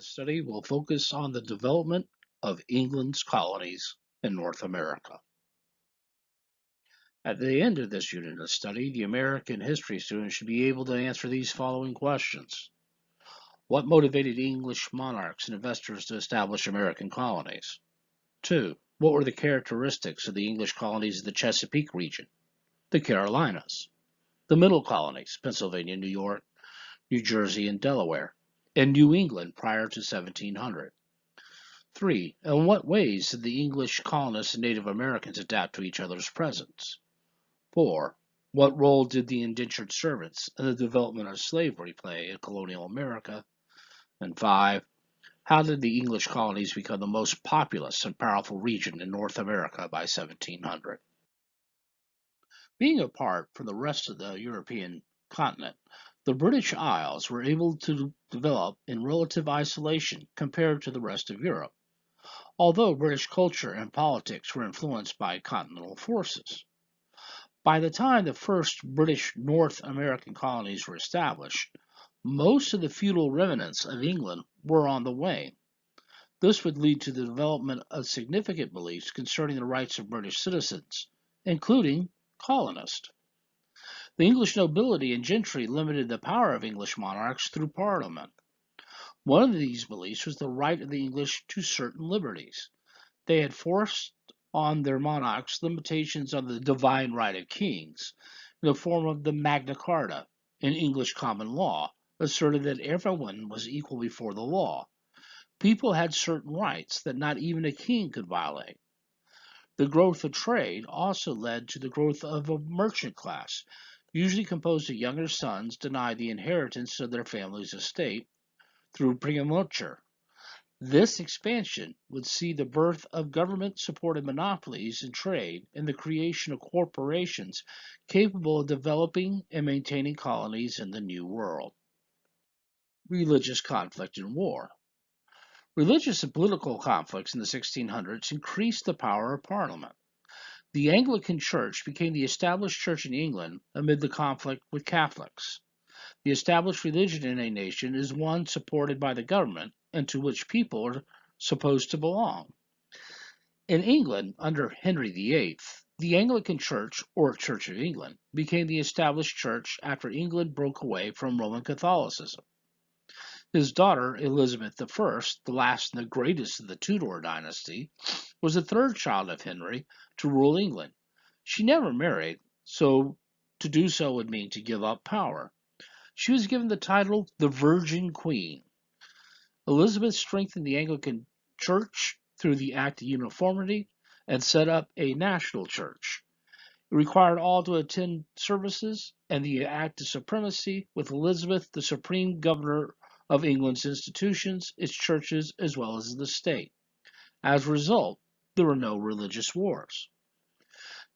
this study will focus on the development of England's colonies in North America. At the end of this unit of study, the American history student should be able to answer these following questions. What motivated English monarchs and investors to establish American colonies? 2. What were the characteristics of the English colonies of the Chesapeake region, the Carolinas, the Middle colonies, Pennsylvania, New York, New Jersey, and Delaware, and New England prior to 1700? 3. In what ways did the English colonists and Native Americans adapt to each other's presence? 4. What role did the indentured servants in the development of slavery play in colonial America? And 5. How did the English colonies become the most populous and powerful region in North America by 1700? Being apart from the rest of the European continent, the British Isles were able to develop in relative isolation compared to the rest of Europe, although British culture and politics were influenced by continental forces. By the time the first British North American colonies were established, most of the feudal remnants of England were on the way. This would lead to the development of significant beliefs concerning the rights of British citizens, including colonists. The English nobility and gentry limited the power of English monarchs through Parliament. One of these beliefs was the right of the English to certain liberties. They had forced on their monarchs limitations on the divine right of kings in the form of the Magna Carta, an English common law, asserted that everyone was equal before the law. People had certain rights that not even a king could violate. The growth of trade also led to the growth of a merchant class, usually composed of younger sons denied the inheritance of their family's estate through primogeniture. This expansion would see the birth of government-supported monopolies in trade and the creation of corporations capable of developing and maintaining colonies in the New World. Religious conflict and war. Religious and political conflicts in the 1600s increased the power of Parliament. The Anglican Church became the established church in England amid the conflict with Catholics. The established religion in a nation is one supported by the government and to which people are supposed to belong. In England, under Henry VIII, the Anglican Church, or Church of England, became the established church after England broke away from Roman Catholicism. His daughter, Elizabeth I, the last and the greatest of the Tudor dynasty, was the third child of Henry to rule England. She never married, so to do so would mean to give up power. She was given the title the Virgin Queen. Elizabeth strengthened the Anglican Church through the Act of Uniformity and set up a national church. It required all to attend services and the Act of Supremacy, with Elizabeth the supreme governor of England's institutions, its churches, as well as the state. As a result, there were no religious wars.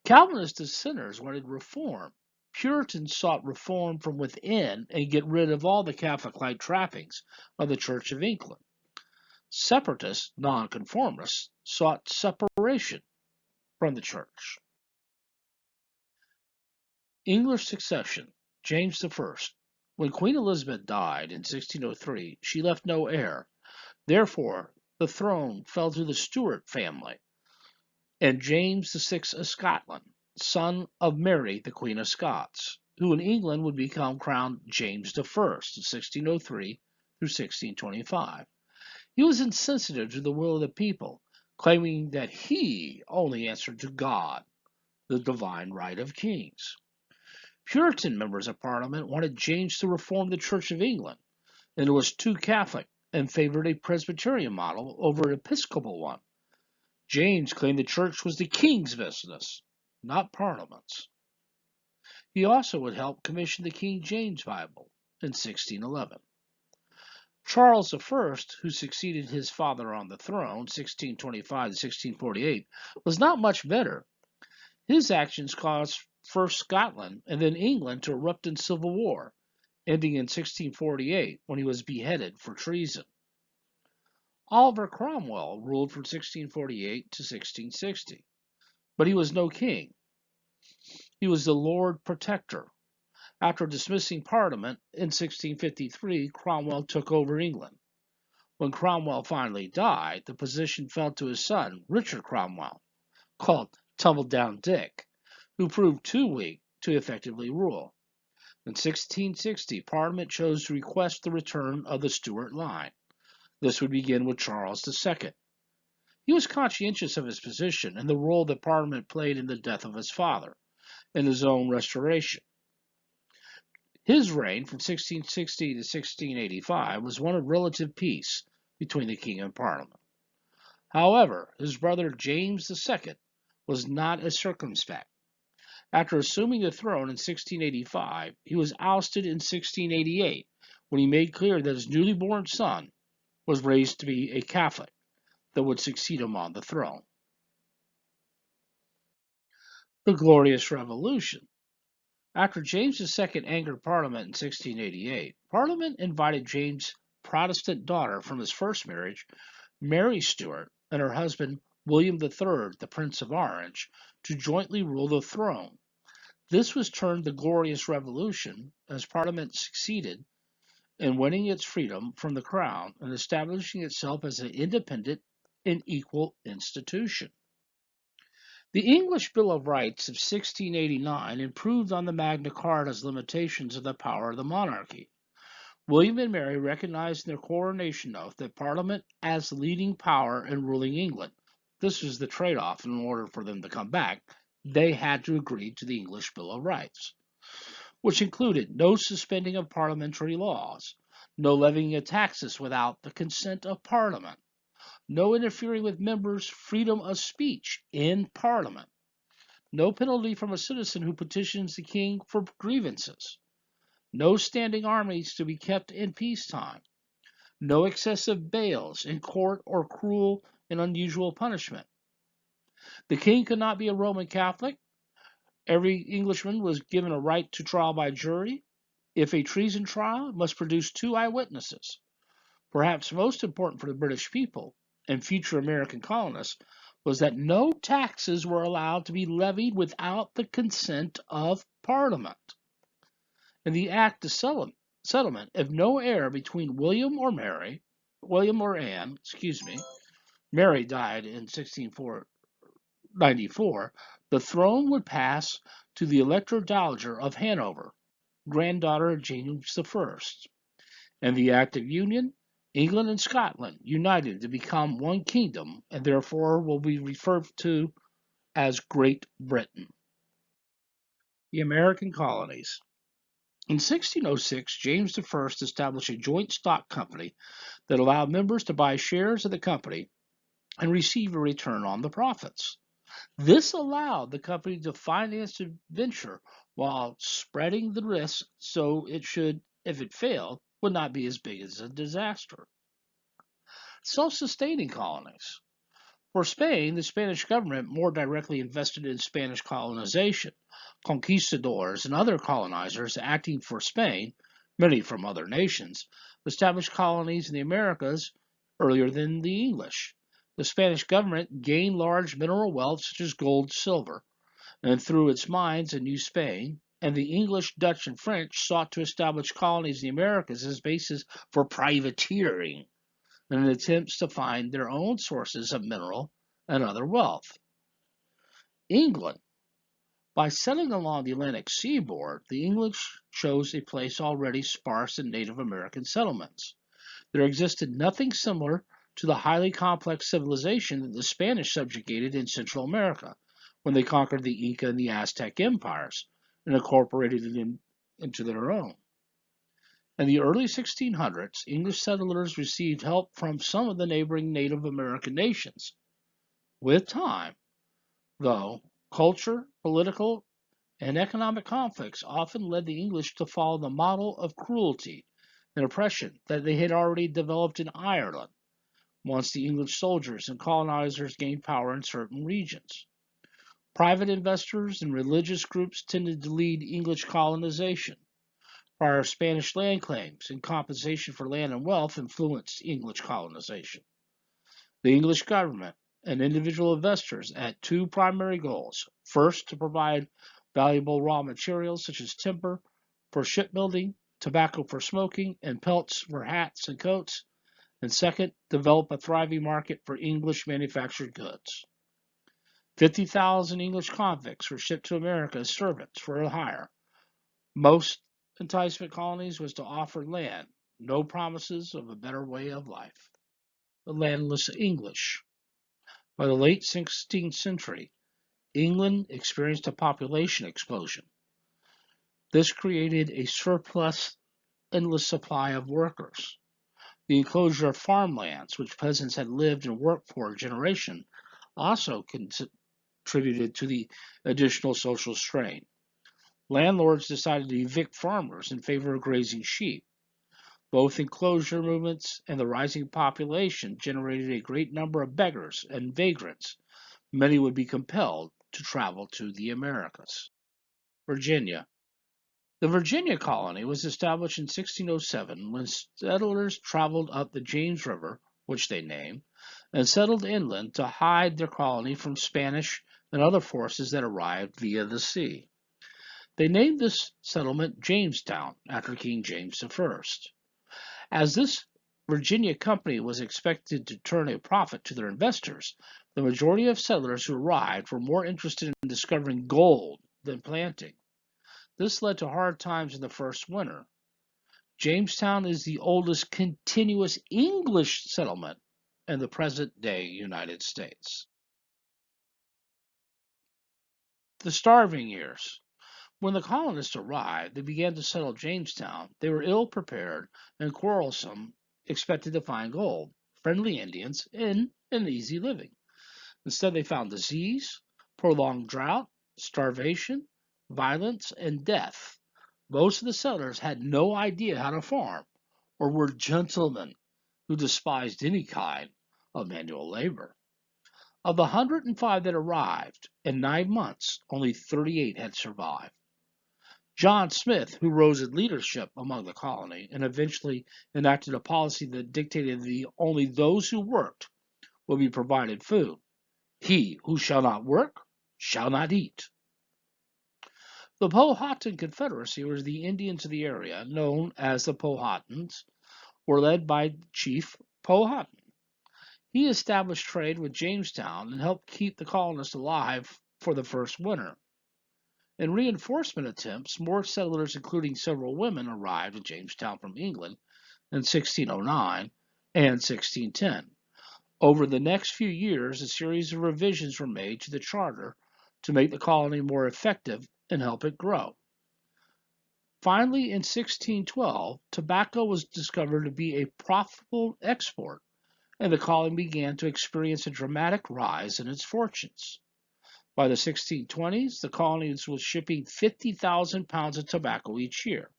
Calvinist dissenters wanted reform. Puritans sought reform from within and get rid of all the Catholic-like trappings of the Church of England. Separatists, nonconformists, sought separation from the Church. English succession. James I. When Queen Elizabeth died in 1603, she left no heir. Therefore, the throne fell to the Stuart family and James VI of Scotland, son of Mary, the Queen of Scots, who in England would become crowned James I in 1603 through 1625. He was insensitive to the will of the people, claiming that he only answered to God, the divine right of kings. Puritan members of Parliament wanted James to reform the Church of England, and it was too Catholic and favored a Presbyterian model over an Episcopal one. James claimed the church was the king's business, not Parliament's. He also would help commission the King James Bible in 1611. Charles I, who succeeded his father on the throne, 1625 to 1648, was not much better. His actions caused first Scotland and then England to erupt in civil war, ending in 1648 when he was beheaded for treason. Oliver Cromwell ruled from 1648 to 1660, but he was no king. He was the Lord Protector. After dismissing Parliament in 1653, Cromwell took over England. When Cromwell finally died, the position fell to his son, Richard Cromwell, called Tumbledown Dick, who proved too weak to effectively rule. In 1660, Parliament chose to request the return of the Stuart line. This would begin with Charles II. He was conscientious of his position and the role that Parliament played in the death of his father and his own restoration. His reign from 1660 to 1685 was one of relative peace between the king and Parliament. However, his brother James II was not as circumspect. After assuming the throne in 1685, he was ousted in 1688 when he made clear that his newly born son was raised to be a Catholic that would succeed him on the throne. The Glorious Revolution. After James II angered Parliament in 1688, Parliament invited James' Protestant daughter from his first marriage, Mary Stuart, and her husband, William III, the Prince of Orange, to jointly rule the throne. This was termed the Glorious Revolution, as Parliament succeeded in winning its freedom from the Crown and establishing itself as an independent and equal institution. The English Bill of Rights of 1689 improved on the Magna Carta's limitations of the power of the monarchy. William and Mary recognized in their coronation oath that Parliament as the leading power in ruling England. This was the trade-off. In order for them to come back, they had to agree to the English Bill of Rights, which included no suspending of parliamentary laws, no levying of taxes without the consent of Parliament, no interfering with members' freedom of speech in Parliament, no penalty from a citizen who petitions the king for grievances, no standing armies to be kept in peacetime, no excessive bails in court or cruel and unusual punishment. The king could not be a Roman Catholic. Every Englishman was given a right to trial by jury. If a treason trial, it must produce 2 eyewitnesses. Perhaps most important for the British people and future American colonists was that no taxes were allowed to be levied without the consent of Parliament. In the Act of Settlement, if no heir between William or Anne, Mary died in 1694, the throne would pass to the Elector Dowager of Hanover, granddaughter of James I. In the Act of Union, England and Scotland united to become one kingdom and therefore will be referred to as Great Britain. The American Colonies. In 1606, James I established a joint stock company that allowed members to buy shares of the company and receive a return on the profits. This allowed the company to finance the venture while spreading the risk so it should, if it failed, would not be as big as a disaster. Self-sustaining colonies. For Spain, the Spanish government more directly invested in Spanish colonization. Conquistadors and other colonizers acting for Spain, many from other nations, established colonies in the Americas earlier than the English. The Spanish government gained large mineral wealth such as gold and silver, and through its mines in New Spain, and the English, Dutch, and French sought to establish colonies in the Americas as bases for privateering in attempts to find their own sources of mineral and other wealth. England. By settling along the Atlantic seaboard, the English chose a place already sparse in Native American settlements. There existed nothing similar to the highly complex civilization that the Spanish subjugated in Central America when they conquered the Inca and the Aztec empires and incorporated it into their own. In the early 1600s, English settlers received help from some of the neighboring Native American nations. With time, though, culture, political, and economic conflicts often led the English to follow the model of cruelty and oppression that they had already developed in Ireland once the English soldiers and colonizers gained power in certain regions. Private investors and religious groups tended to lead English colonization. Prior Spanish land claims and compensation for land and wealth influenced English colonization. The English government and individual investors had 2 primary goals. First, to provide valuable raw materials such as timber for shipbuilding, tobacco for smoking, and pelts for hats and coats, And second, develop a thriving market for English manufactured goods. 50,000 English convicts were shipped to America as servants for hire. Most enticement colonies was to offer land, no promises of a better way of life. The landless English. By the late 16th century, England experienced a population explosion. This created a surplus, endless supply of workers. The enclosure of farmlands, which peasants had lived and worked for a generation, also contributed to the additional social strain. Landlords decided to evict farmers in favor of grazing sheep. Both enclosure movements and the rising population generated a great number of beggars and vagrants. Many would be compelled to travel to the Americas. Virginia. The Virginia colony was established in 1607 when settlers traveled up the James River, which they named, and settled inland to hide their colony from Spanish and other forces that arrived via the sea. They named this settlement Jamestown after King James I. As this Virginia company was expected to turn a profit to their investors, the majority of settlers who arrived were more interested in discovering gold than planting. This led to hard times in the first winter. Jamestown is the oldest continuous English settlement in the present day United States. The starving years. When the colonists arrived, they began to settle Jamestown. They were ill prepared and quarrelsome, expected to find gold, friendly Indians, and easy living. Instead, they found disease, prolonged drought, starvation, violence, and death. Most of the settlers had no idea how to farm or were gentlemen who despised any kind of manual labor. Of the 105 that arrived in 9 months, only 38 had survived. John Smith, who rose in leadership among the colony and eventually enacted a policy that dictated that only those who worked would be provided food. He who shall not work shall not eat. The Powhatan Confederacy, or the Indians of the area, known as the Powhatans, were led by Chief Powhatan. He established trade with Jamestown and helped keep the colonists alive for the first winter. In reinforcement attempts, more settlers, including several women, arrived in Jamestown from England in 1609 and 1610. Over the next few years, a series of revisions were made to the charter to make the colony more effective and help it grow. Finally, in 1612, tobacco was discovered to be a profitable export, and the colony began to experience a dramatic rise in its fortunes. By the 1620s, the colony was shipping 50,000 pounds of tobacco each year.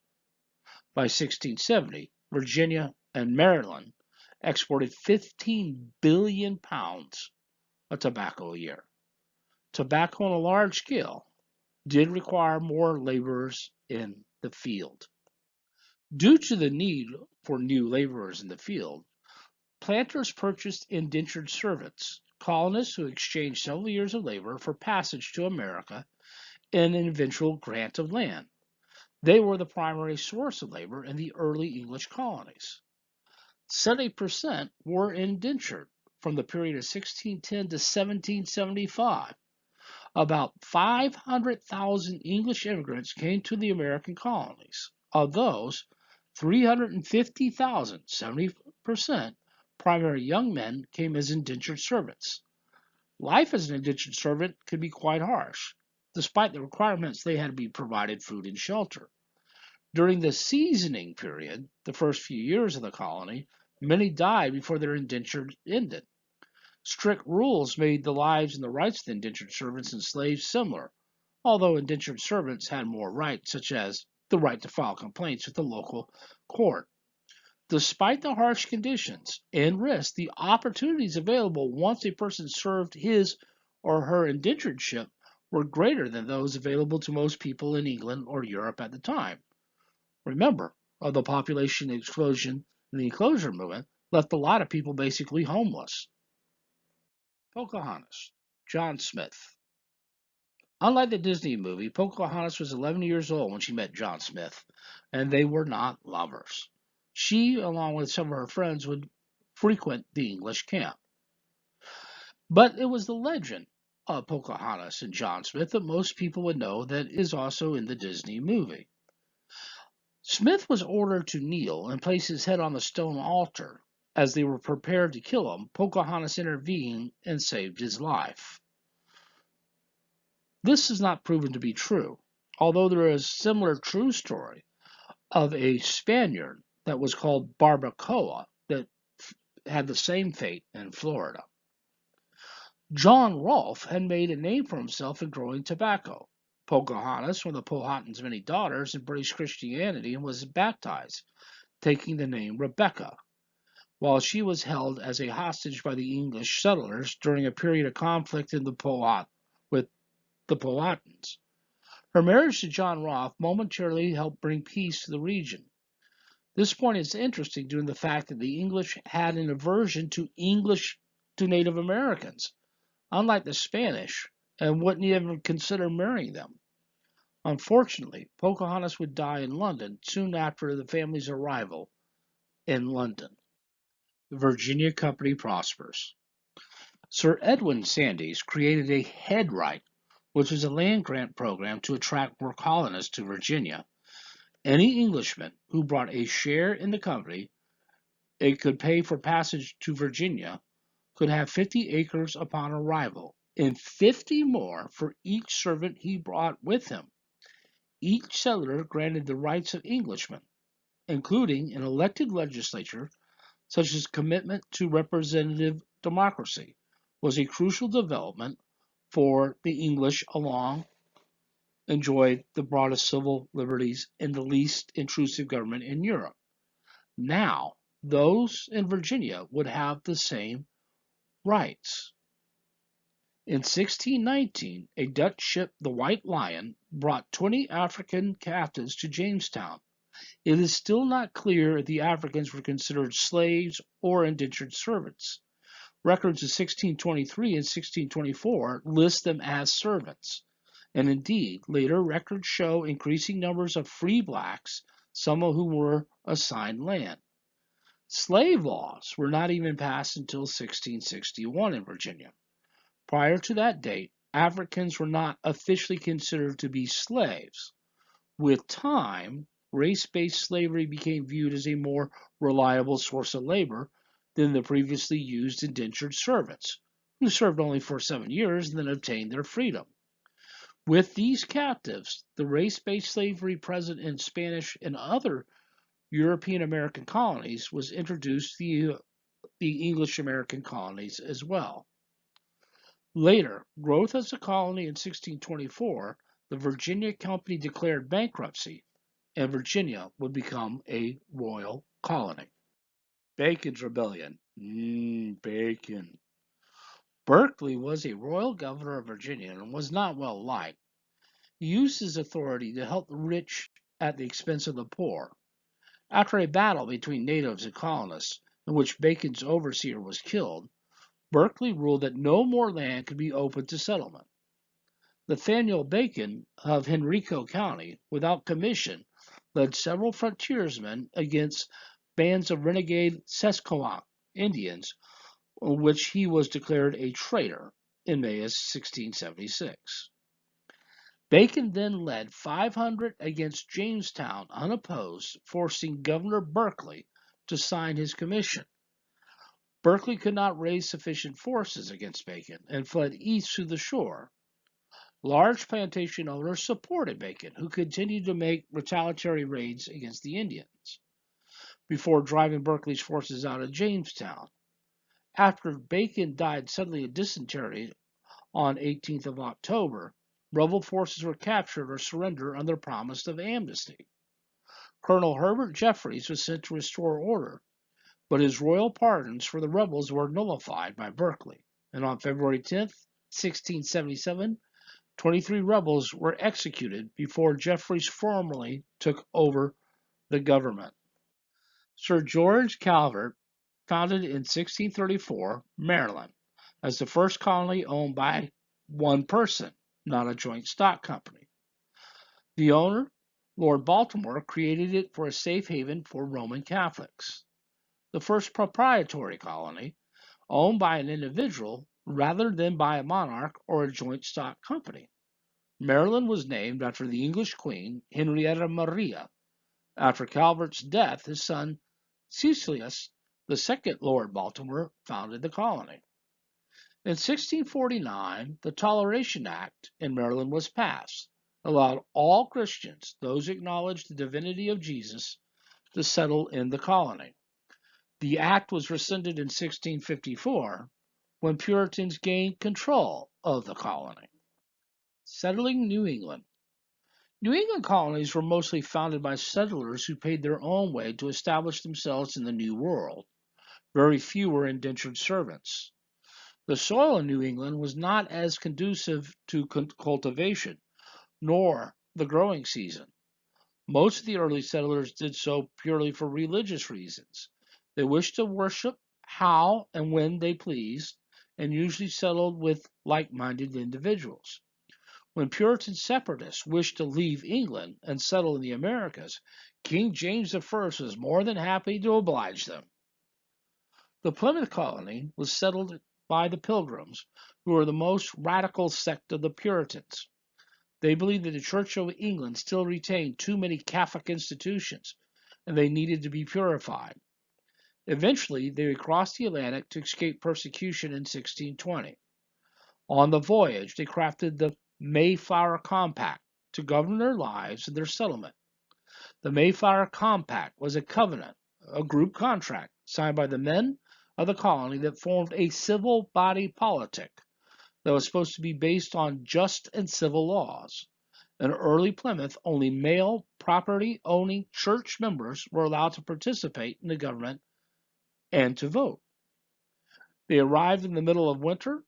By 1670, Virginia and Maryland exported 15 billion pounds of tobacco a year. Tobacco on a large scale did require more laborers in the field. Due to the need for new laborers in the field, planters purchased indentured servants, colonists who exchanged several years of labor for passage to America and an eventual grant of land. They were the primary source of labor in the early English colonies. 70% were indentured from the period of 1610 to 1775. About 500,000 English immigrants came to the American colonies. Of those, 350,000, 70%, primary young men came as indentured servants. Life as an indentured servant could be quite harsh. Despite the requirements, they had to be provided food and shelter. During the seasoning period, the first few years of the colony, many died before their indenture ended. Strict rules made the lives and the rights of the indentured servants and slaves similar, although indentured servants had more rights, such as the right to file complaints with the local court. Despite the harsh conditions and risks, the opportunities available once a person served his or her indentureship were greater than those available to most people in England or Europe at the time. Remember, the population explosion and the enclosure movement left a lot of people basically homeless. Pocahontas, John Smith. Unlike the Disney movie, Pocahontas was 11 years old when she met John Smith, and they were not lovers. She, along with some of her friends, would frequent the English camp. But it was the legend of Pocahontas and John Smith that most people would know that is also in the Disney movie. Smith was ordered to kneel and place his head on the stone altar. As they were prepared to kill him, Pocahontas intervened and saved his life. This is not proven to be true, although there is a similar true story of a Spaniard that was called Barbacoa that had the same fate in Florida. John Rolfe had made a name for himself in growing tobacco. Pocahontas, one of the Powhatan's many daughters, embraced Christianity and was baptized, taking the name Rebecca, while she was held as a hostage by the English settlers during a period of conflict in with the Powhatans. Her marriage to John Rolfe momentarily helped bring peace to the region. This point is interesting due to the fact that the English had an aversion to Native Americans, unlike the Spanish, and wouldn't even consider marrying them. Unfortunately, Pocahontas would die in London soon after the family's arrival in London. The Virginia Company prospers. Sir Edwin Sandys created a head right, which was a land grant program to attract more colonists to Virginia. Any Englishman who brought a share in the company it could pay for passage to Virginia could have 50 acres upon arrival, and 50 more for each servant he brought with him. Each settler granted the rights of Englishmen, including an elected legislature, such as commitment to representative democracy, was a crucial development for the English along enjoyed the broadest civil liberties and the least intrusive government in Europe. Now, those in Virginia would have the same rights. In 1619, a Dutch ship, the White Lion, brought 20 African captives to Jamestown. It is still not clear if the Africans were considered slaves or indentured servants. Records of 1623 and 1624 list them as servants, and indeed, later records show increasing numbers of free blacks, some of whom were assigned land. Slave laws were not even passed until 1661 in Virginia. Prior to that date, Africans were not officially considered to be slaves. With time, race-based slavery became viewed as a more reliable source of labor than the previously used indentured servants, who served only for 7 years and then obtained their freedom. With these captives, the race-based slavery present in Spanish and other European American colonies was introduced to the English American colonies as well. Later, growth as a colony in 1624, the Virginia Company declared bankruptcy, and Virginia would become a royal colony. Bacon's Rebellion. Bacon. Berkeley was a royal governor of Virginia and was not well liked. He used his authority to help the rich at the expense of the poor. After a battle between natives and colonists, in which Bacon's overseer was killed, Berkeley ruled that no more land could be open to settlement. Nathaniel Bacon of Henrico County, without commission, led several frontiersmen against bands of renegade Sesquowank Indians, on which he was declared a traitor in May of 1676. Bacon then led 500 against Jamestown unopposed, forcing Governor Berkeley to sign his commission. Berkeley could not raise sufficient forces against Bacon and fled east to the shore. Large plantation owners supported Bacon, who continued to make retaliatory raids against the Indians before driving Berkeley's forces out of Jamestown. After Bacon died suddenly of dysentery on 18th of October, rebel forces were captured or surrendered under promise of amnesty. Colonel Herbert Jeffreys was sent to restore order, but his royal pardons for the rebels were nullified by Berkeley, and on February 10, 1677, 23 rebels were executed before Jeffreys formally took over the government. Sir George Calvert founded in 1634 Maryland as the first colony owned by one person, not a joint stock company. The owner, Lord Baltimore, created it for a safe haven for Roman Catholics. the first proprietary colony, owned by an individual rather than by a monarch or a joint stock company. Maryland was named after the English Queen Henrietta Maria. After Calvert's death, his son Cecilius, the second Lord Baltimore, founded the colony. In 1649, the Toleration Act in Maryland was passed, allowed all Christians, those who acknowledged the divinity of Jesus, to settle in the colony. The act was rescinded in 1654 when Puritans gained control of the colony. Settling New England. New England colonies were mostly founded by settlers who paid their own way to establish themselves in the New World. Very few were indentured servants. The soil in New England was not as conducive to cultivation, nor the growing season. Most of the early settlers did so purely for religious reasons. They wished to worship how and when they pleased, and usually settled with like minded individuals. When Puritan separatists wished to leave England and settle in the Americas, King James I was more than happy to oblige them. The Plymouth colony was settled by the Pilgrims, who were the most radical sect of the Puritans. They believed that the Church of England still retained too many Catholic institutions, and they needed to be purified. Eventually, they would cross the Atlantic to escape persecution in 1620. On the voyage, they crafted the Mayflower Compact to govern their lives and their settlement. The Mayflower Compact was a covenant, a group contract, signed by the men of the colony that formed a civil body politic that was supposed to be based on just and civil laws. In early Plymouth, only male property owning church members were allowed to participate in the government and to vote. They arrived in the middle of winter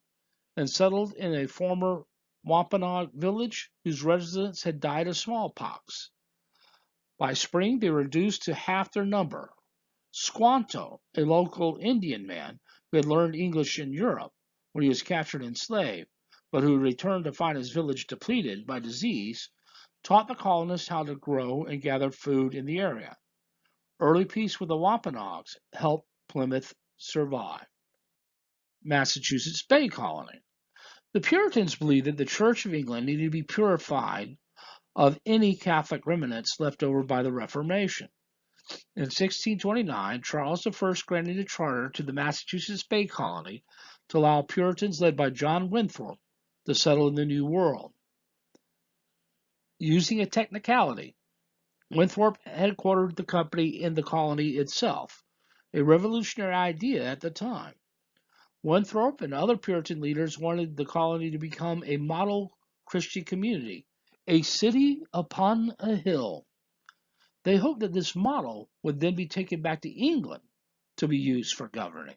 and settled in a former Wampanoag village whose residents had died of smallpox. By spring, they were reduced to half their number. Squanto, a local Indian man who had learned English in Europe when he was captured and enslaved, but who returned to find his village depleted by disease, taught the colonists how to grow and gather food in the area. Early peace with the Wampanoags helped Plymouth survive. Massachusetts Bay Colony. The Puritans believed that the Church of England needed to be purified of any Catholic remnants left over by the Reformation. In 1629, Charles I granted a charter to the Massachusetts Bay Colony to allow Puritans led by John Winthrop to settle in the New World. Using a technicality, Winthrop headquartered the company in the colony itself, a revolutionary idea at the time. Winthrop and other Puritan leaders wanted the colony to become a model Christian community, a city upon a hill. They hoped that this model would then be taken back to England to be used for governing.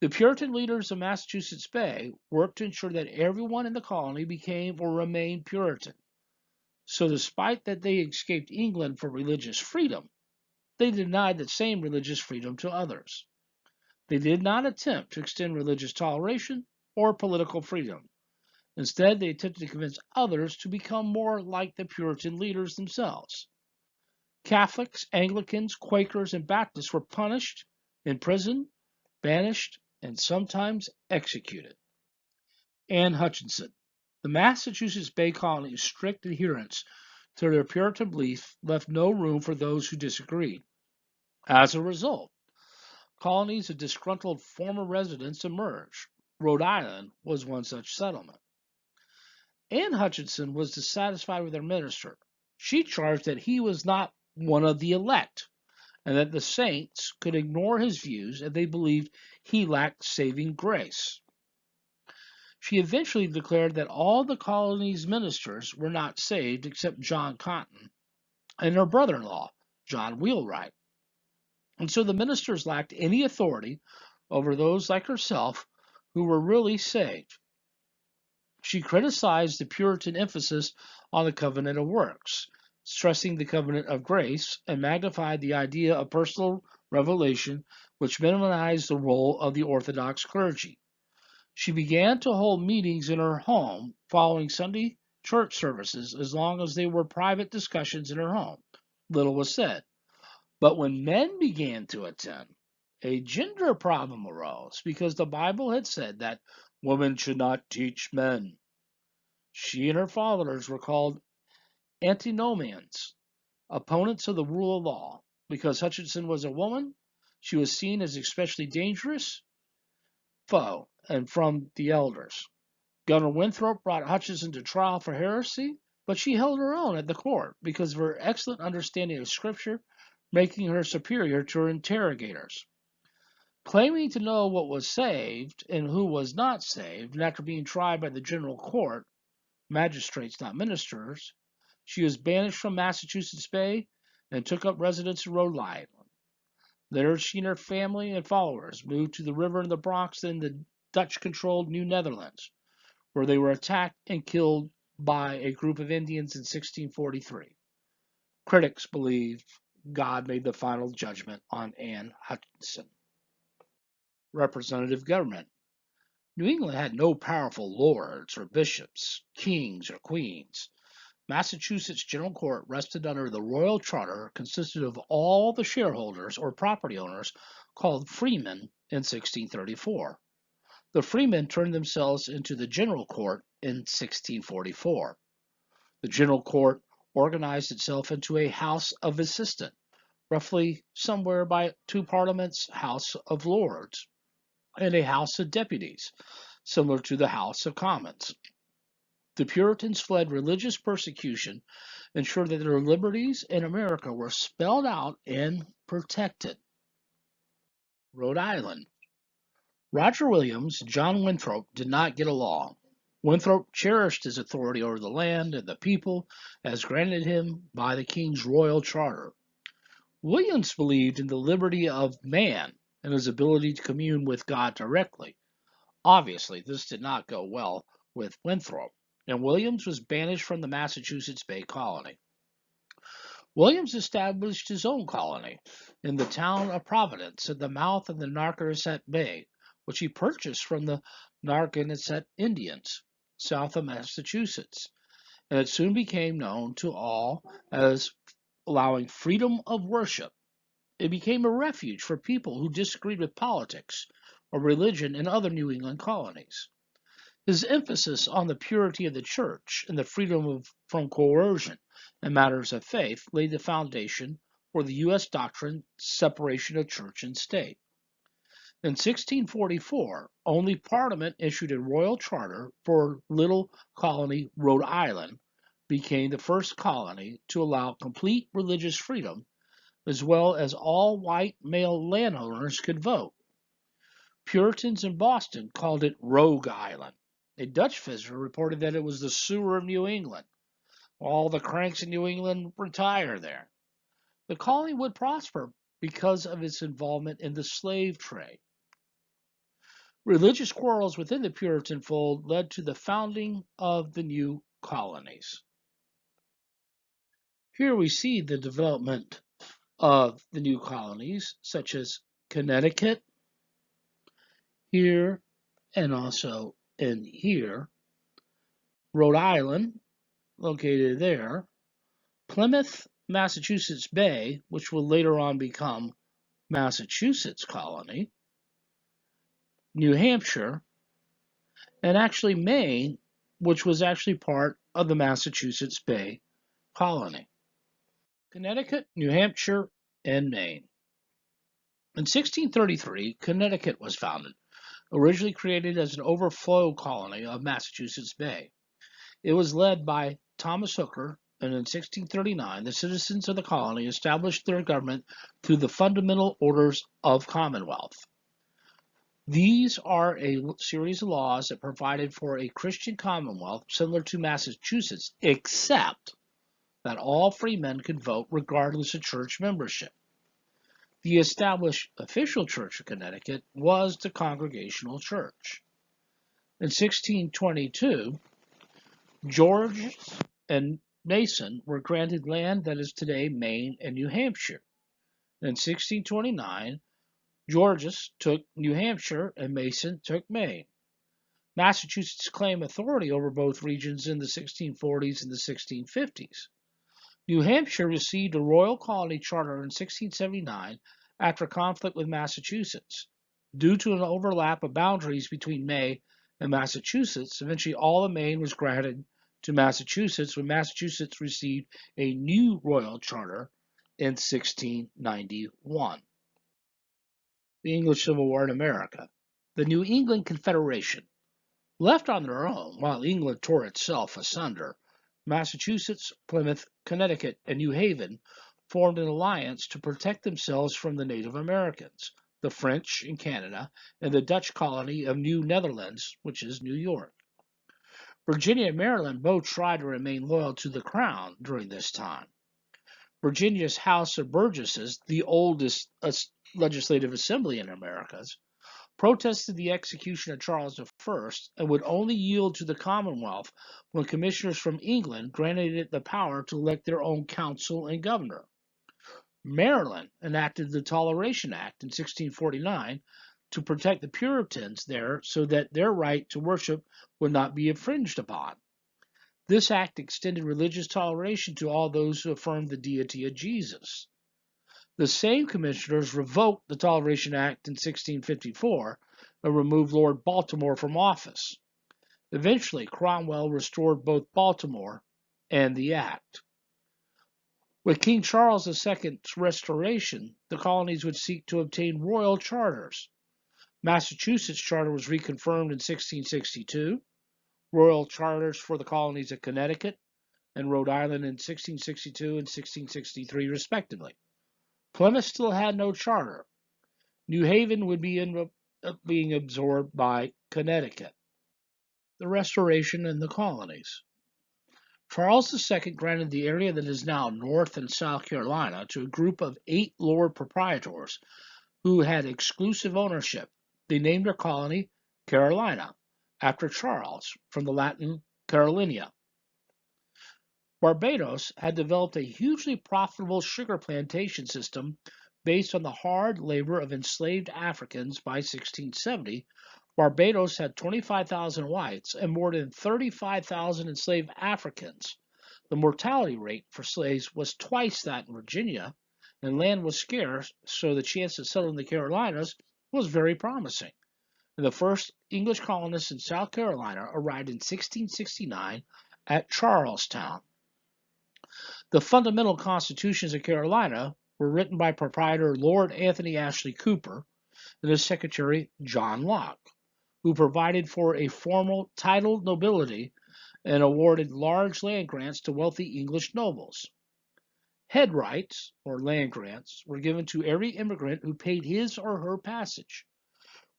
The Puritan leaders of Massachusetts Bay worked to ensure that everyone in the colony became or remained Puritan. So despite that they escaped England for religious freedom, they denied that same religious freedom to others. They did not attempt to extend religious toleration or political freedom. Instead, they attempted to convince others to become more like the Puritan leaders themselves. Catholics, Anglicans, Quakers, and Baptists were punished, imprisoned, banished, and sometimes executed. Anne Hutchinson. The Massachusetts Bay Colony's strict adherence to their Puritan belief left no room for those who disagreed. As a result, colonies of disgruntled former residents emerged. Rhode Island was one such settlement. Anne Hutchinson was dissatisfied with her minister. She charged that he was not one of the elect, and that the saints could ignore his views if they believed he lacked saving grace. She eventually declared that all the colony's ministers were not saved except John Cotton and her brother-in-law, John Wheelwright. And so the ministers lacked any authority over those like herself who were really saved. She criticized the Puritan emphasis on the covenant of works, stressing the covenant of grace, and magnified the idea of personal revelation, which minimized the role of the Orthodox clergy. She began to hold meetings in her home following Sunday church services as long as they were private discussions in her home. Little was said. But when men began to attend, A gender problem arose because the Bible had said that women should not teach men. She and her followers were called antinomians, opponents of the rule of law. Because Hutchinson was a woman, she was seen as especially dangerous foe and from the elders. Governor Winthrop brought Hutchinson to trial for heresy, but she held her own at the court because of her excellent understanding of Scripture, making her superior to her interrogators. Claiming to know what was saved and who was not saved, and after being tried by the general court, magistrates, not ministers, she was banished from Massachusetts Bay and took up residence in Rhode Island. There, she and her family and followers moved to the river in the Bronx in the Dutch controlled New Netherlands, where they were attacked and killed by a group of Indians in 1643. Critics believe God made the final judgment on Anne Hutchinson. Representative government. New England had no powerful lords or bishops, kings or queens. Massachusetts General Court rested under the Royal Charter, consisted of all the shareholders or property owners called freemen in 1634. The freemen turned themselves into the General Court in 1644. The General Court organized itself into a House of Assistant, roughly somewhere by two parliaments, House of Lords, and a House of Deputies, similar to the House of Commons. The Puritans fled religious persecution, ensured that their liberties in America were spelled out and protected. Rhode Island. Roger Williams and John Winthrop did not get along. Winthrop cherished his authority over the land and the people as granted him by the King's Royal Charter. Williams believed in the liberty of man and his ability to commune with God directly. Obviously, this did not go well with Winthrop, and Williams was banished from the Massachusetts Bay Colony. Williams established his own colony in the town of Providence at the mouth of the Narragansett Bay, which he purchased from the Narragansett Indians, south of Massachusetts, and it soon became known to all as allowing freedom of worship. It became a refuge for people who disagreed with politics or religion in other New England colonies. His emphasis on the purity of the church and the freedom from coercion in matters of faith laid the foundation for the U.S. doctrine separation of church and state. In 1644, only Parliament issued a royal charter for little colony Rhode Island, became the first colony to allow complete religious freedom, as well as all white male landowners could vote. Puritans in Boston called it Rogue Island. A Dutch visitor reported that it was the sewer of New England. All the cranks in New England retire there. The colony would prosper because of its involvement in the slave trade. Religious quarrels within the Puritan fold led to the founding of the new colonies. Here we see the development of the new colonies, such as Connecticut, here, and also in here, Rhode Island, located there, Plymouth, Massachusetts Bay, which will later on become Massachusetts Colony, New Hampshire, and actually Maine, which was actually part of the Massachusetts Bay Colony. Connecticut, New Hampshire, and Maine. In 1633, Connecticut was founded, originally created as an overflow colony of Massachusetts Bay. It was led by Thomas Hooker, and in 1639, the citizens of the colony established their government through the Fundamental Orders of Commonwealth. These are a series of laws that provided for a Christian commonwealth similar to Massachusetts, except that all freemen could vote regardless of church membership. The established official church of Connecticut was the Congregational Church. In 1622, George and Mason were granted land that is today Maine and New Hampshire. In 1629, Georges took New Hampshire and Mason took Maine. Massachusetts claimed authority over both regions in the 1640s and the 1650s. New Hampshire received a royal colony charter in 1679 after conflict with Massachusetts. Due to an overlap of boundaries between Maine and Massachusetts, eventually all of Maine was granted to Massachusetts when Massachusetts received a new royal charter in 1691. The English Civil War in America. The New England Confederation. Left on their own, while England tore itself asunder, Massachusetts, Plymouth, Connecticut, and New Haven formed an alliance to protect themselves from the Native Americans, the French in Canada, and the Dutch colony of New Netherlands, which is New York. Virginia and Maryland both tried to remain loyal to the Crown during this time. Virginia's House of Burgesses, the oldest legislative assembly in Americas, protested the execution of Charles I and would only yield to the Commonwealth when commissioners from England granted it the power to elect their own council and governor. Maryland enacted the Toleration Act in 1649 to protect the Puritans there so that their right to worship would not be infringed upon. This act extended religious toleration to all those who affirmed the deity of Jesus. The same commissioners revoked the Toleration Act in 1654 and removed Lord Baltimore from office. Eventually, Cromwell restored both Baltimore and the act. With King Charles II's restoration, the colonies would seek to obtain royal charters. Massachusetts' charter was reconfirmed in 1662, royal charters for the colonies of Connecticut and Rhode Island in 1662 and 1663, respectively. Plymouth still had no charter. New Haven would be being absorbed by Connecticut. The Restoration and the Colonies. Charles II granted the area that is now North and South Carolina to a group of 8 lord proprietors who had exclusive ownership. They named their colony Carolina, after Charles, from the Latin Carolinia. Barbados had developed a hugely profitable sugar plantation system based on the hard labor of enslaved Africans. By 1670, Barbados had 25,000 whites and more than 35,000 enslaved Africans. The mortality rate for slaves was twice that in Virginia, and land was scarce, so the chance to settle in the Carolinas was very promising. And the first English colonists in South Carolina arrived in 1669 at Charlestown. The fundamental constitutions of Carolina were written by proprietor Lord Anthony Ashley Cooper and his secretary John Locke, who provided for a formal titled nobility and awarded large land grants to wealthy English nobles. Head rights, or land grants, were given to every immigrant who paid his or her passage.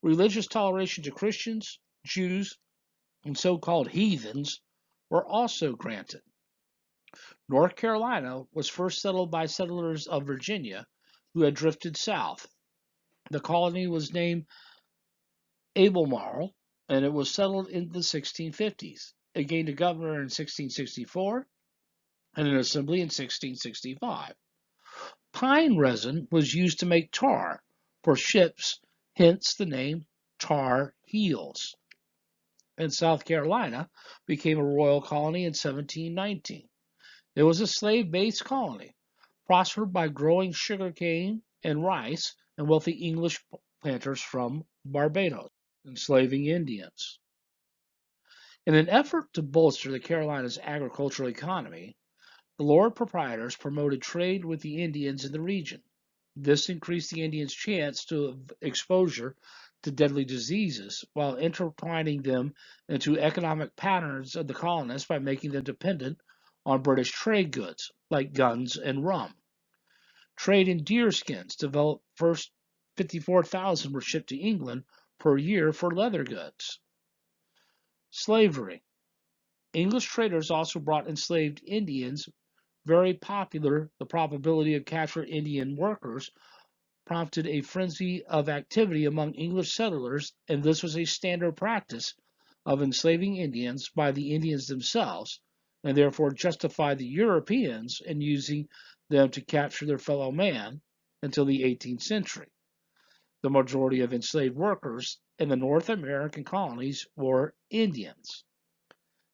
Religious toleration to Christians, Jews, and so-called heathens were also granted. North Carolina was first settled by settlers of Virginia who had drifted south. The colony was named Albemarle, and it was settled in the 1650s. It gained a governor in 1664 and an assembly in 1665. Pine resin was used to make tar for ships, hence the name Tar Heels. And South Carolina became a royal colony in 1719. It was a slave-based colony, prospered by growing sugarcane and rice and wealthy English planters from Barbados, enslaving Indians. In an effort to bolster the Carolinas' agricultural economy, the lord proprietors promoted trade with the Indians in the region. This increased the Indians' chance to exposure to deadly diseases while intertwining them into economic patterns of the colonists by making them dependent on British trade goods like guns and rum. Trade in deerskins developed. First 54,000 were shipped to England per year for leather goods. Slavery. English traders also brought enslaved Indians. Very popular, the probability of captured Indian workers prompted a frenzy of activity among English settlers, and this was a standard practice of enslaving Indians by the Indians themselves, and therefore justified the Europeans in using them to capture their fellow man until the 18th century. The majority of enslaved workers in the North American colonies were Indians.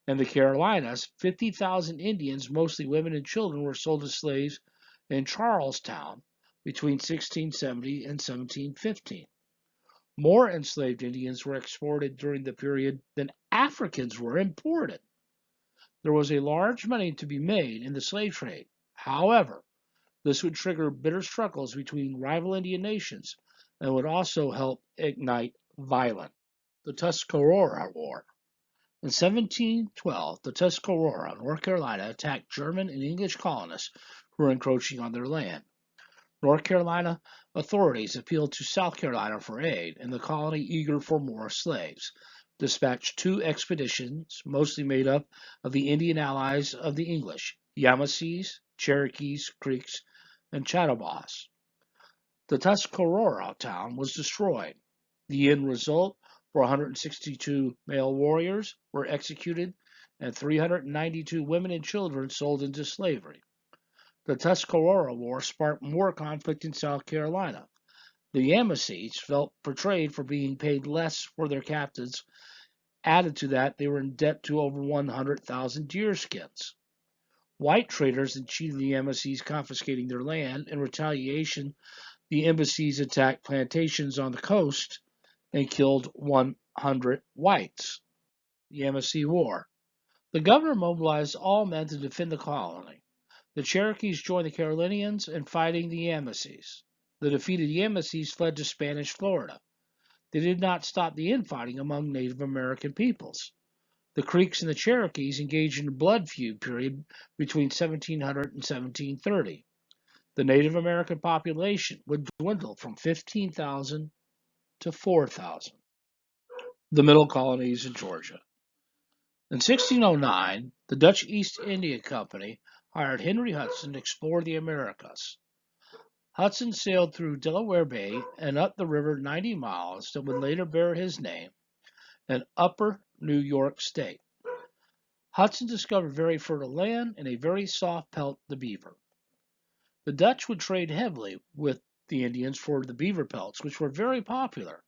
In the Carolinas, 50,000 Indians, mostly women and children, were sold as slaves in Charlestown between 1670 and 1715. More enslaved Indians were exported during the period than Africans were imported. There was a large money to be made in the slave trade. However, this would trigger bitter struggles between rival Indian nations and would also help ignite violence. The Tuscarora War. In 1712, the Tuscarora, North Carolina, attacked German and English colonists who were encroaching on their land. North Carolina authorities appealed to South Carolina for aid, and the colony, eager for more slaves, dispatched two expeditions, mostly made up of the Indian allies of the English, Yamasees, Cherokees, Creeks, and Chattawbas. The Tuscarora town was destroyed. The end result: 462 male warriors were executed and 392 women and children sold into slavery. The Tuscarora War sparked more conflict in South Carolina. The Yamasees felt betrayed for being paid less for their captives. Added to that, they were in debt to over 100,000 deerskins. White traders had cheated the Yamasees, confiscating their land. In retaliation, the embassies attacked plantations on the coast and killed 100 whites. The Yamasee War. The governor mobilized all men to defend the colony. The Cherokees joined the Carolinians in fighting the Yamasees. The defeated Yamasees fled to Spanish Florida. They did not stop the infighting among Native American peoples. The Creeks and the Cherokees engaged in a blood feud period between 1700 and 1730. The Native American population would dwindle from 15,000 to 4,000. The Middle Colonies in Georgia. In 1609, the Dutch East India Company hired Henry Hudson to explore the Americas. Hudson sailed through Delaware Bay and up the river 90 miles that would later bear his name in Upper New York State. Hudson discovered very fertile land and a very soft pelt, the beaver. The Dutch would trade heavily with the Indians for the beaver pelts, which were very popular.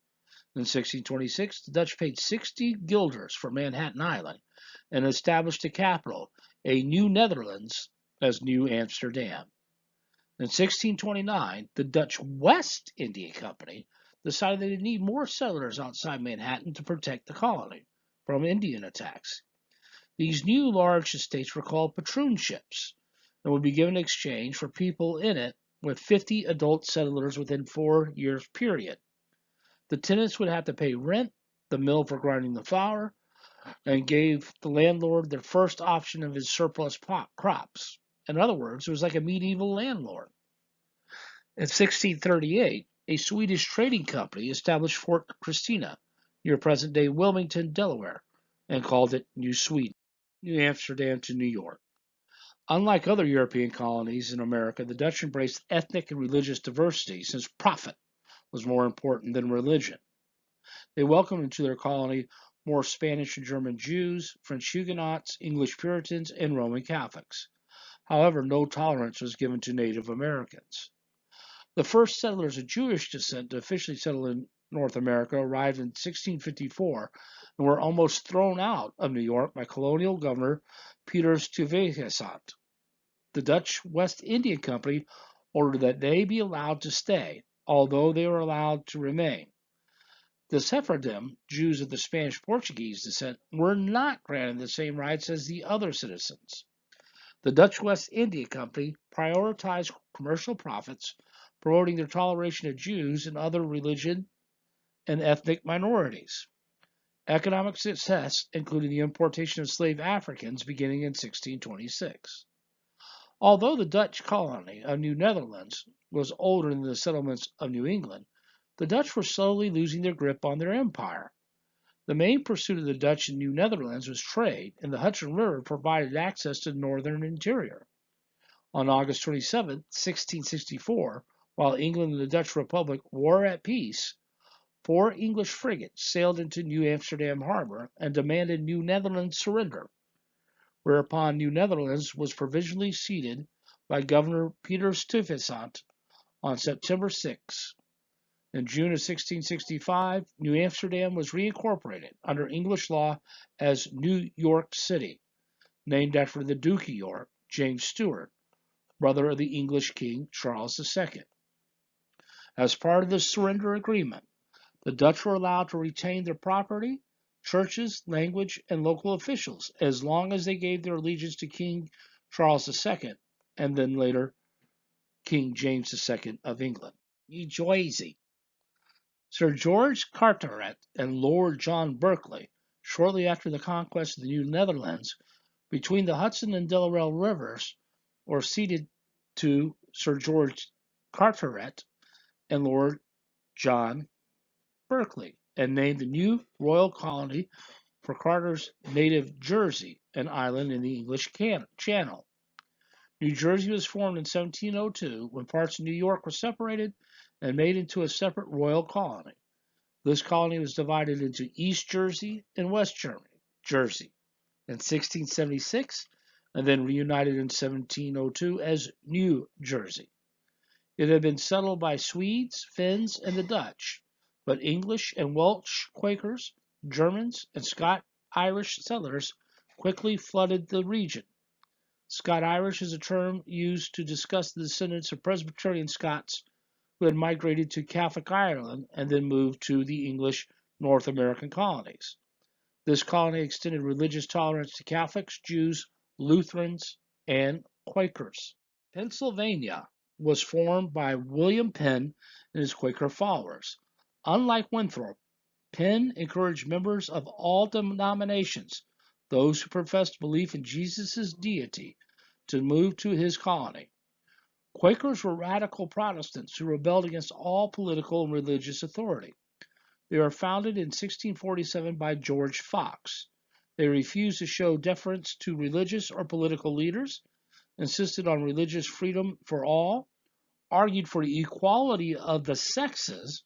In 1626, the Dutch paid 60 guilders for Manhattan Island and established the capital, a New Netherlands, as New Amsterdam. In 1629, the Dutch West India Company decided they need more settlers outside Manhattan to protect the colony from Indian attacks. These new large estates were called patroonships and would be given in exchange for people in it, with 50 adult settlers within 4 years period. The tenants would have to pay rent, the mill for grinding the flour, and gave the landlord their first option of his surplus crops. In other words, it was like a medieval landlord. In 1638, a Swedish trading company established Fort Christina near present-day Wilmington, Delaware, and called it New Sweden, New Amsterdam to New York. Unlike other European colonies in America, the Dutch embraced ethnic and religious diversity since profit was more important than religion. They welcomed into their colony more Spanish and German Jews, French Huguenots, English Puritans, and Roman Catholics. However, no tolerance was given to Native Americans. The first settlers of Jewish descent to officially settle in North America arrived in 1654 and were almost thrown out of New York by colonial governor Peter Stuyvesant. The Dutch West India Company ordered that they be allowed to stay, although they were allowed to remain. The Sephardim, Jews of the Spanish-Portuguese descent, were not granted the same rights as the other citizens. The Dutch West India Company prioritized commercial profits, promoting their toleration of Jews and other religion and ethnic minorities. Economic success included the importation of slave Africans beginning in 1626. Although the Dutch colony of New Netherlands was older than the settlements of New England, the Dutch were slowly losing their grip on their empire. The main pursuit of the Dutch in New Netherlands was trade, and the Hudson River provided access to the northern interior. On August 27, 1664, while England and the Dutch Republic were at peace, 4 English frigates sailed into New Amsterdam harbor and demanded New Netherlands surrender, whereupon New Netherlands was provisionally ceded by Governor Peter Stuyvesant on September 6. In June of 1665, New Amsterdam was reincorporated under English law as New York City, named after the Duke of York, James Stuart, brother of the English King Charles II. As part of the surrender agreement, the Dutch were allowed to retain their property, churches, language, and local officials as long as they gave their allegiance to King Charles II and then later King James II of England. New Jersey. Sir George Carteret and Lord John Berkeley, shortly after the conquest of the New Netherlands, between the Hudson and Delaware rivers, were ceded to Sir George Carteret and Lord John Berkeley, and named the new royal colony for Carter's native Jersey, an island in the English Channel. New Jersey was formed in 1702 when parts of New York were separated and made into a separate royal colony. This colony was divided into East Jersey and West Jersey in 1676 and then reunited in 1702 as New Jersey. It had been settled by Swedes, Finns, and the Dutch, but English and Welsh Quakers, Germans, and Scot-Irish settlers quickly flooded the region. Scot-Irish is a term used to discuss the descendants of Presbyterian Scots who had migrated to Catholic Ireland and then moved to the English North American colonies. This colony extended religious tolerance to Catholics, Jews, Lutherans, and Quakers. Pennsylvania was formed by William Penn and his Quaker followers. Unlike Winthrop, Penn encouraged members of all denominations, those who professed belief in Jesus' deity, to move to his colony. Quakers were radical Protestants who rebelled against all political and religious authority. They were founded in 1647 by George Fox. They refused to show deference to religious or political leaders, insisted on religious freedom for all, argued for the equality of the sexes,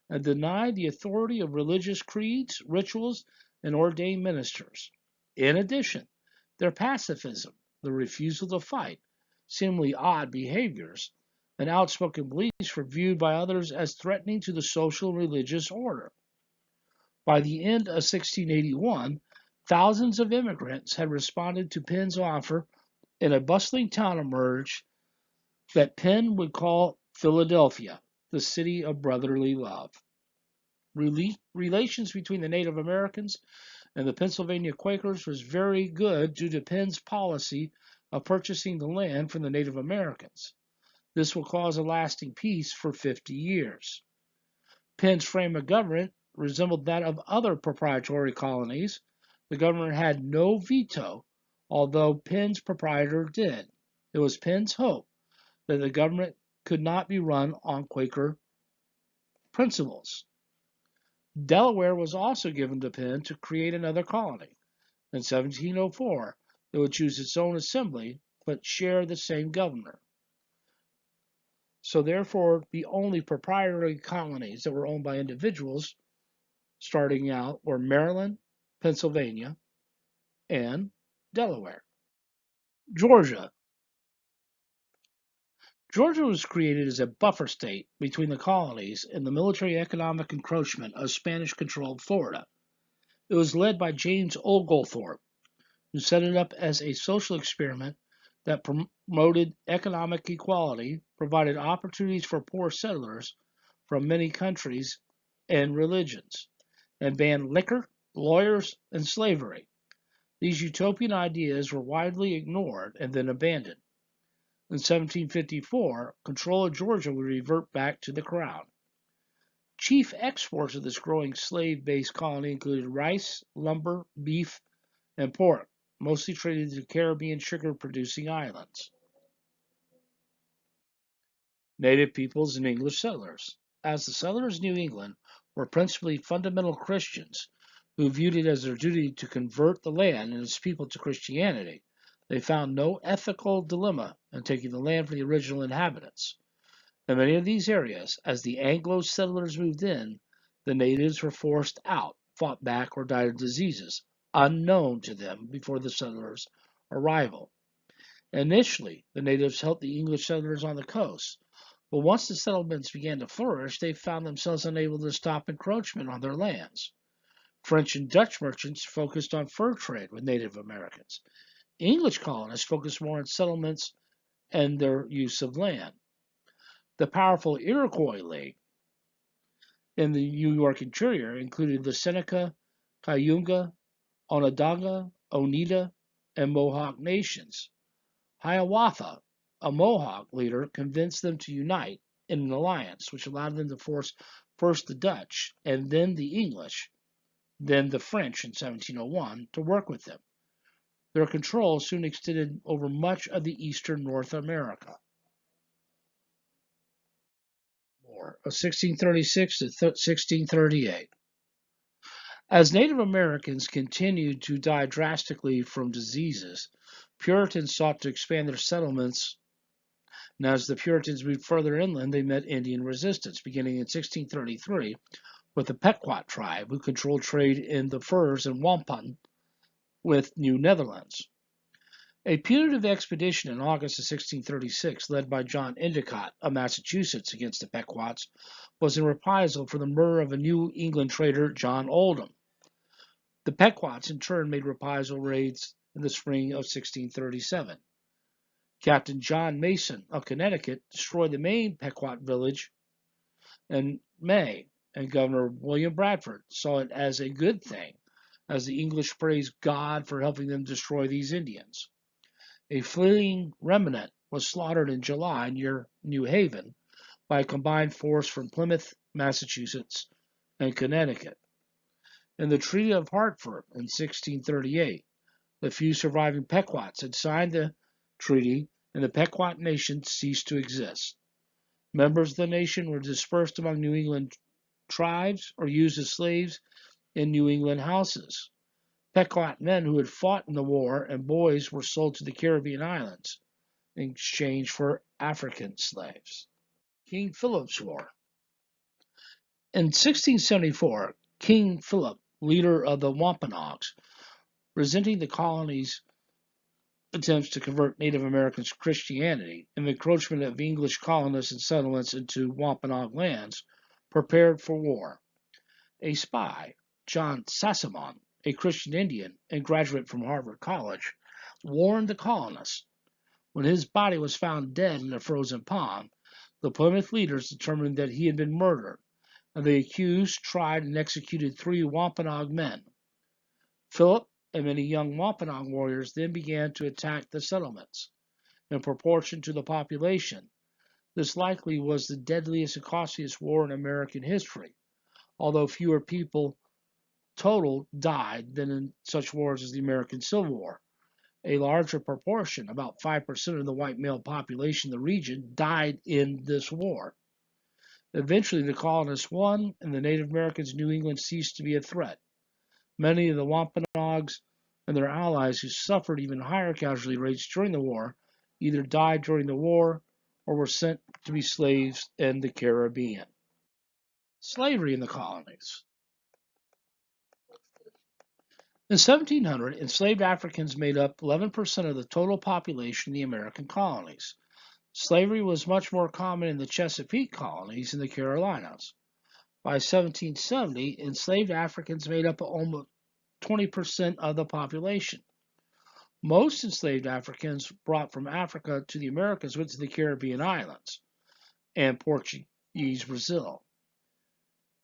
and denied the authority of religious creeds, rituals, and ordained ministers. In addition, their pacifism, the refusal to fight, seemingly odd behaviors, and outspoken beliefs were viewed by others as threatening to the social and religious order. By the end of 1681, thousands of immigrants had responded to Penn's offer, and a bustling town emerged that Penn would call Philadelphia, the city of brotherly love. Relations between the Native Americans and the Pennsylvania Quakers was very good due to Penn's policy of purchasing the land from the Native Americans. This will cause a lasting peace for 50 years. Penn's frame of government resembled that of other proprietary colonies. The governor had no veto, although Penn's proprietor did. It was Penn's hope that the government could not be run on Quaker principles. Delaware was also given to Penn to create another colony. In 1704, it would choose its own assembly, but share the same governor. So therefore, the only proprietary colonies that were owned by individuals starting out were Maryland, Pennsylvania, and Delaware. Georgia. Georgia was created as a buffer state between the colonies and the military economic encroachment of Spanish-controlled Florida. It was led by James Oglethorpe, who set it up as a social experiment that promoted economic equality, provided opportunities for poor settlers from many countries and religions, and banned liquor, lawyers, and slavery. These utopian ideas were widely ignored and then abandoned. In 1754, control of Georgia would revert back to the Crown. Chief exports of this growing slave-based colony included rice, lumber, beef, and pork, mostly traded to Caribbean sugar-producing islands. Native peoples and English settlers. As the settlers in New England were principally fundamental Christians who viewed it as their duty to convert the land and its people to Christianity, they found no ethical dilemma in taking the land from the original inhabitants. In many of these areas, as the Anglo settlers moved in, the natives were forced out, fought back, or died of diseases unknown to them before the settlers' arrival. Initially, the natives helped the English settlers on the coast, but once the settlements began to flourish, they found themselves unable to stop encroachment on their lands. French and Dutch merchants focused on fur trade with Native Americans. English colonists focused more on settlements and their use of land. The powerful Iroquois League in the New York interior included the Seneca, Cayuga, Onondaga, Oneida, and Mohawk nations. Hiawatha, a Mohawk leader, convinced them to unite in an alliance, which allowed them to force first the Dutch and then the English, then the French in 1701, to work with them. Their control soon extended over much of the eastern North America. War of 1636 to 1638. As Native Americans continued to die drastically from diseases, Puritans sought to expand their settlements, and as the Puritans moved further inland, they met Indian resistance, beginning in 1633 with the Pequot tribe, who controlled trade in the furs and wampum with New Netherlands. A punitive expedition in August of 1636, led by John Endicott of Massachusetts against the Pequots, was in reprisal for the murder of a New England trader, John Oldham. The Pequots in turn made reprisal raids in the spring of 1637. Captain John Mason of Connecticut destroyed the main Pequot village in May, and Governor William Bradford saw it as a good thing, as the English praised God for helping them destroy these Indians. A fleeing remnant was slaughtered in July near New Haven by a combined force from Plymouth, Massachusetts, and Connecticut. In the Treaty of Hartford in 1638, the few surviving Pequots had signed the treaty, and the Pequot nation ceased to exist. Members of the nation were dispersed among New England tribes or used as slaves in New England houses. Pequot men who had fought in the war and boys were sold to the Caribbean islands in exchange for African slaves. King Philip's War. In 1674, King Philip, leader of the Wampanoags, resenting the colonies' attempts to convert Native Americans to Christianity and the encroachment of English colonists and settlements into Wampanoag lands, prepared for war. A spy, John Sassamon, a Christian Indian and graduate from Harvard College, warned the colonists. When his body was found dead in a frozen pond, the Plymouth leaders determined that he had been murdered, and the accused tried and executed 3 Wampanoag men. Philip and many young Wampanoag warriors then began to attack the settlements. In proportion to the population, this likely was the deadliest and costliest war in American history, although fewer people total died than in such wars as the American Civil War. A larger proportion, about 5% of the white male population in the region, died in this war. Eventually, the colonists won, and the Native Americans in New England ceased to be a threat. Many of the Wampanoags and their allies who suffered even higher casualty rates during the war either died during the war or were sent to be slaves in the Caribbean. Slavery in the colonies. In 1700, enslaved Africans made up 11% of the total population in the American colonies. Slavery was much more common in the Chesapeake colonies in the Carolinas. By 1770, enslaved Africans made up almost 20% of the population. Most enslaved Africans brought from Africa to the Americas went to the Caribbean islands and Portuguese Brazil.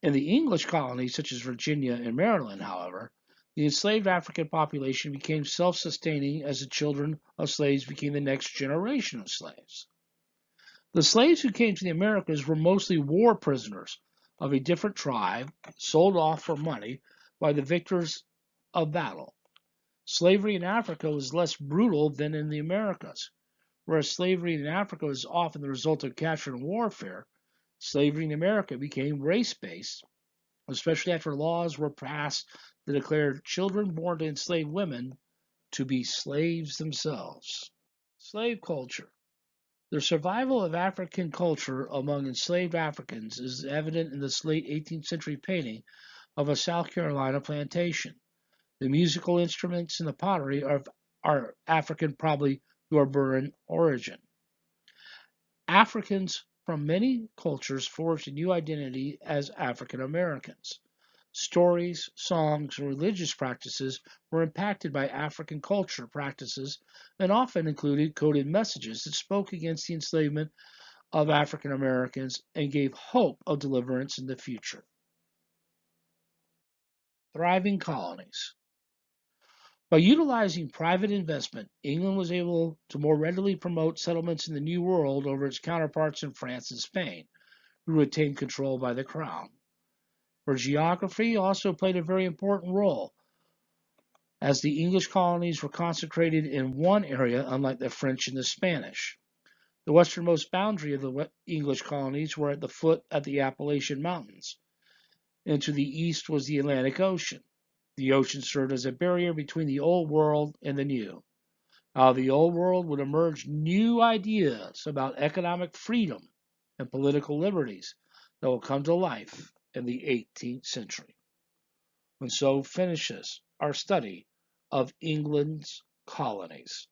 In the English colonies, such as Virginia and Maryland, however, the enslaved African population became self-sustaining as the children of slaves became the next generation of slaves. The slaves who came to the Americas were mostly war prisoners of a different tribe, sold off for money by the victors of battle. Slavery in Africa was less brutal than in the Americas. Whereas slavery in Africa was often the result of capture and warfare, slavery in America became race-based, especially after laws were passed that declared children born to enslaved women to be slaves themselves. Slave culture. The survival of African culture among enslaved Africans is evident in this late 18th century painting of a South Carolina plantation. The musical instruments and the pottery are African, probably Berber origin. Africans from many cultures forged a new identity as African Americans. Stories, songs, and religious practices were impacted by African culture practices and often included coded messages that spoke against the enslavement of African Americans and gave hope of deliverance in the future. Thriving colonies. By utilizing private investment, England was able to more readily promote settlements in the New World over its counterparts in France and Spain, who retained control by the crown. For geography also played a very important role, as the English colonies were concentrated in one area, unlike the French and the Spanish. The westernmost boundary of the English colonies were at the foot of the Appalachian Mountains, and to the east was the Atlantic Ocean. The ocean served as a barrier between the Old World and the New. Out of the Old World would emerge new ideas about economic freedom and political liberties that will come to life in the 18th century. And so finishes our study of England's colonies.